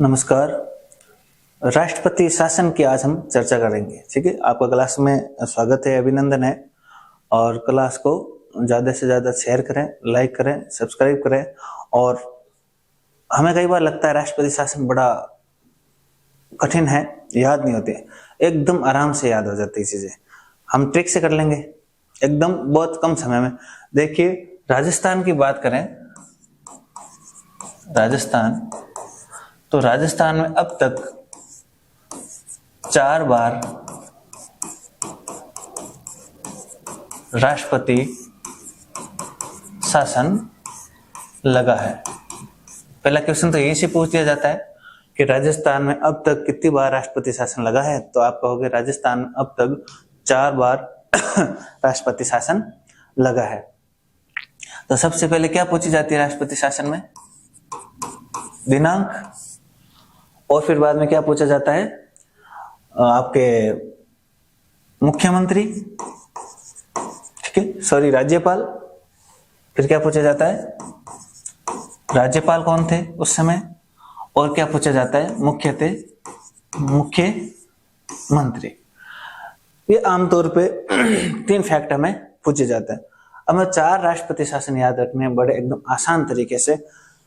नमस्कार। राष्ट्रपति शासन की आज हम चर्चा करेंगे। ठीक है, आपका क्लास में स्वागत है, अभिनंदन है। और क्लास को ज़्यादा से ज़्यादा शेयर करें, लाइक करें, सब्सक्राइब करें। और हमें कई बार लगता है राष्ट्रपति शासन बड़ा कठिन है, याद नहीं होते, एकदम आराम से याद हो जाती है चीज़ें। हम ट्रिक से कर लेंगे एकदम बहुत कम समय में। देखिए, राजस्थान की बात करें, राजस्थान, तो राजस्थान में अब तक 4 बार राष्ट्रपति शासन लगा है। पहला क्वेश्चन तो यही से पूछ लिया जाता है कि राजस्थान में अब तक कितनी बार राष्ट्रपति शासन लगा है, तो आप कहोगे राजस्थान में अब तक 4 बार राष्ट्रपति शासन लगा है। तो सबसे पहले क्या पूछी जाती है राष्ट्रपति शासन में? दिनांक। और फिर बाद में क्या पूछा जाता है? आपके मुख्यमंत्री, ठीक है, सॉरी राज्यपाल। फिर क्या पूछा जाता है? राज्यपाल कौन थे उस समय। और क्या पूछा जाता है? मुख्यमंत्री। ये आमतौर पे 3 फैक्ट हमें पूछे जाते हैं। अब हमें 4 राष्ट्रपति शासन याद रखने हैं बड़े एकदम आसान तरीके से।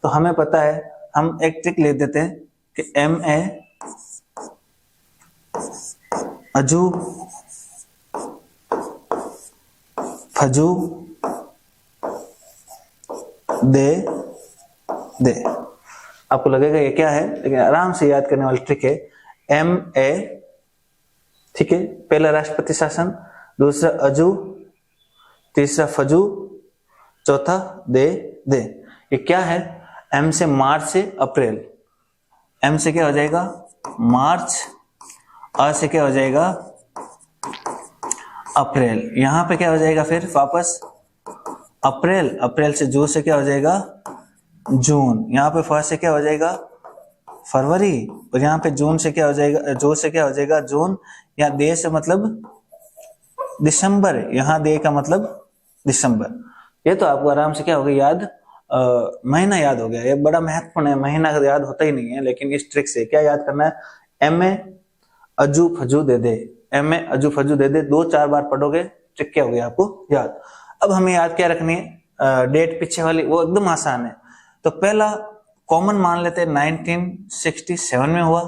तो हमें पता है, हम एक ट्रिक ले देते हैं कि M.A. अजू फजू दे। आपको लगेगा ये क्या है, लेकिन आराम से याद करने वाली ट्रिक है। M.A. ठीक है, पहला राष्ट्रपति शासन, दूसरा अजू, तीसरा फजू, चौथा दे। ये क्या है? M से मार्च से अप्रैल। M से क्या हो जाएगा? मार्च। A से क्या हो जाएगा? अप्रैल। यहां पे क्या हो जाएगा फिर वापस? अप्रैल से जून से क्या हो जाएगा? जून। यहाँ पे फ से क्या हो जाएगा? फरवरी। और यहाँ पे जून से क्या हो जाएगा? जो से क्या हो जाएगा? जून। यहाँ दे से मतलब दिसंबर। यहाँ दे का मतलब दिसंबर। ये तो आपको आराम से क्या हो गया याद? महीना याद हो गया। ये बड़ा महत्वपूर्ण है, महीना याद होता ही नहीं है, लेकिन इस ट्रिक से क्या याद करना है? M.A. अजू फजू दे दे। M.A. अजू फजू दे दे 2-4 बार पढ़ोगे, ट्रिक क्या हो गया आपको याद। अब हमें याद क्या रखनी है? डेट पीछे वाली, वो एकदम आसान है। तो पहला कॉमन मान लेते हैं 1967 में हुआ,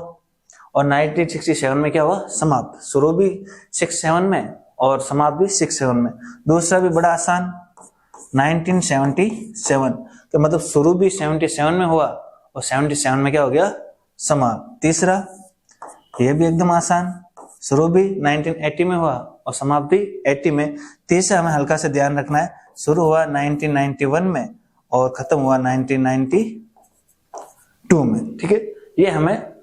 और 1967 में क्या हुआ? समाप्त। शुरू भी 67 में और समाप्त भी 67 में। दूसरा भी बड़ा आसान, 1977, तो मतलब शुरू भी 77 में हुआ और 77 में क्या हो गया? समाप्त। तीसरा, ये भी एकदम आसान, शुरू भी 1980 में हुआ और समाप्त भी 80 में। तीसरा हमें हल्का से ध्यान रखना है, शुरू हुआ 1991 में और खत्म हुआ 1992 में। ठीक है, ये हमें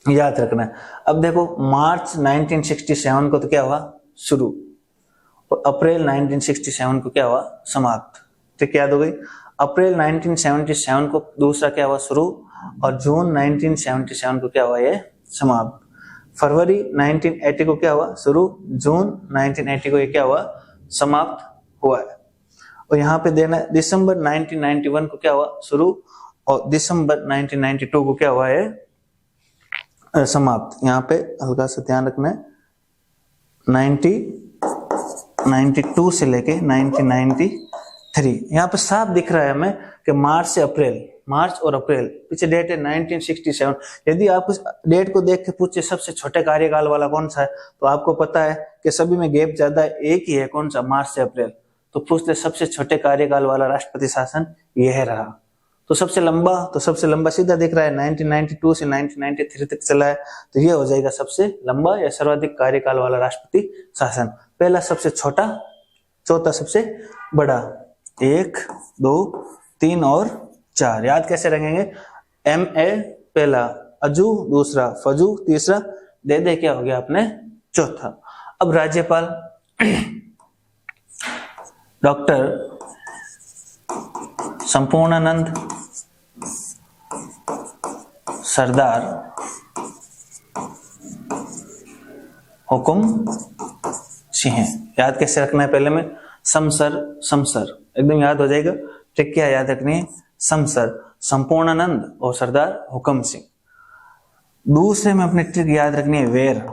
याद रखना है। अब देखो, मार्च 1967 को तो क्या हुआ? शुरू। और अप्रैल 1967 को क्या हुआ? समाप्त। ठीक, याद हो गई। अप्रैल 1977 को दूसरा क्या हुआ? शुरू। और जून 1977 को क्या हुआ? ये समाप्त। फरवरी 1980 को क्या हुआ? शुरू। जून 1980 को ये क्या हुआ? समाप्त हुआ है। और यहाँ पे देना है दिसंबर 1991 को क्या हुआ? शुरू। और दिसंबर 1992 को क्या हुआ है? समाप्त। यहाँ पे हल्का सा ध्यान रखना है, 1992 से लेके 1993। यहाँ पे साफ दिख रहा है हमें कि मार्च से अप्रैल, मार्च और अप्रैल, पीछे डेट है 1967। यदि आप उस डेट को देख के पूछे सबसे छोटे कार्यकाल वाला कौन सा है, तो आपको पता है कि सभी में गैप ज्यादा है, एक ही है, कौन सा? मार्च से अप्रैल। तो पूछते सबसे छोटे कार्यकाल वाला राष्ट्रपति शासन यह रहा। तो सबसे लंबा सीधा दिख रहा है, 1992 से 1993 तक चला है, तो ये हो जाएगा सबसे लंबा या सर्वाधिक कार्यकाल वाला राष्ट्रपति शासन। पहला सबसे छोटा, चौथा सबसे बड़ा। 1, 2, 3 और 4 याद कैसे रखेंगे? M.A. पहला, अजू दूसरा, फजू तीसरा, दे क्या हो गया आपने? चौथा। अब राज्यपाल डॉक्टर संपूर्णानंद सरदार हुकुम सिंह। याद कैसे रखना है? पहले में समसर एकदम याद हो जाएगा। ट्रिक क्या याद रखनी है? समसर। संपूर्णानंद और सरदार हुक्म सिंह। दूसरे में अपनी ट्रिक याद रखनी है, वेर।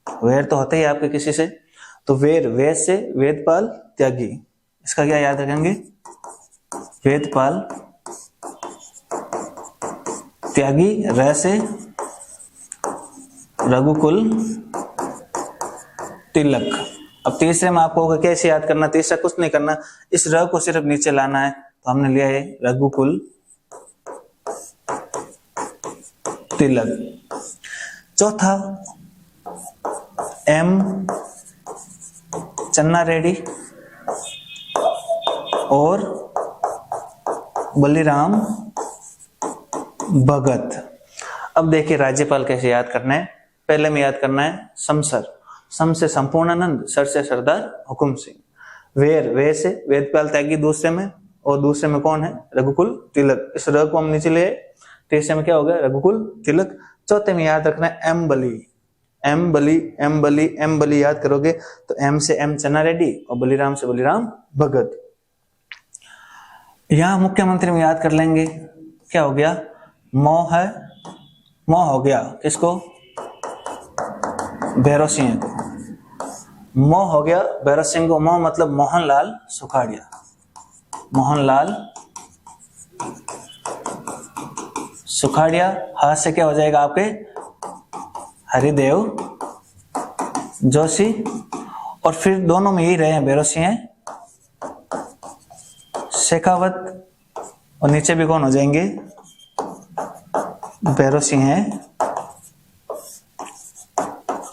वेर तो होता ही आपके किसी से, तो वेर, वेद से वेदपाल त्यागी, इसका क्या याद रखेंगे, वेदपाल त्यागी। र से रघुकुल तिलक। अब तीसरे में आपको कैसे याद करना, तीसरा कुछ नहीं करना, इस र को सिर्फ नीचे लाना है, तो हमने लिया है रघुकुल तिलक। चौथा एम चन्ना रेड्डी और बलिराम भगत। अब देखिए राज्यपाल कैसे याद करना है। पहले में याद करना है समसर, सम से संपूर्णानंद, सर से सरदार हुकुम सिंह। वेर, वेर से वेदपाल त्यागी दूसरे में, और दूसरे में कौन है, रघुकुल तिलक। इस र को हम नीचे ले, तीसरे में क्या हो गया, रघुकुल तिलक। चौथे में याद रखना है एम बली, एम बली, एम बली, एम बली याद करोगे तो एम से एम चन्ना रेड्डी और बलिराम से बलिराम भगत। यहां मुख्यमंत्री में याद कर लेंगे, क्या हो गया, मोह है, मोह हो गया किसको, भैरव सिंह को, मोह हो गया भैरव सिंह को। मोह मतलब मोहनलाल सुखाड़िया, मोहनलाल सुखाड़िया। हाथ से क्या हो जाएगा आपके, हरिदेव जोशी। और फिर दोनों में यही रहे हैं, भैरव सिंह शेखावत, और नीचे भी कौन हो जाएंगे, भैरव सिंह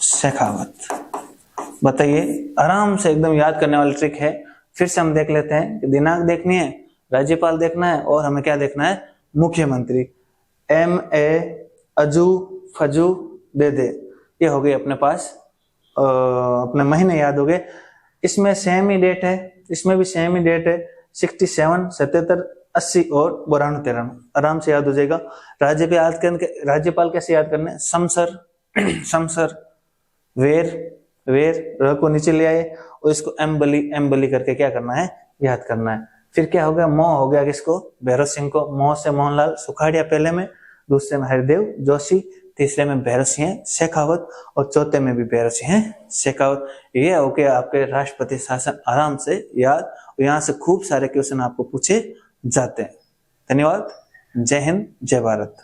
शेखावत। बताइए, आराम से एकदम याद करने वाली ट्रिक है। फिर से हम देख लेते हैं कि दिनांक देखनी है, राज्यपाल देखना है, और हमें क्या देखना है, मुख्यमंत्री। एम ए अजू फजू दे दे, ये हो गए अपने पास, अपने महीने याद हो गए। इसमें सेम ही डेट है, इसमें भी सेम ही डेट है, 67, 77, 80 और 92, 93। आराम से याद हो जाएगा। राज्यपाल कैसे याद करना है, समसर, समसर, वेर, वेर, र को नीचे ले आए और इसको एम बली करके क्या करना है, याद करना है। फिर क्या हो गया, मोह हो गया किसको, भैरव सिंह को। मोह से मोहनलाल सुखाड़िया पहले में, दूसरे में हरिदेव जोशी, तीसरे में भैरव सिंह शेखावत और चौथे में भी भैरव सिंह शेखावत। ये हो गया आपके राष्ट्रपति शासन, आराम से याद। और यहाँ से खूब सारे क्वेश्चन आपको पूछे जाते हैं। धन्यवाद। जय हिंद, जय भारत।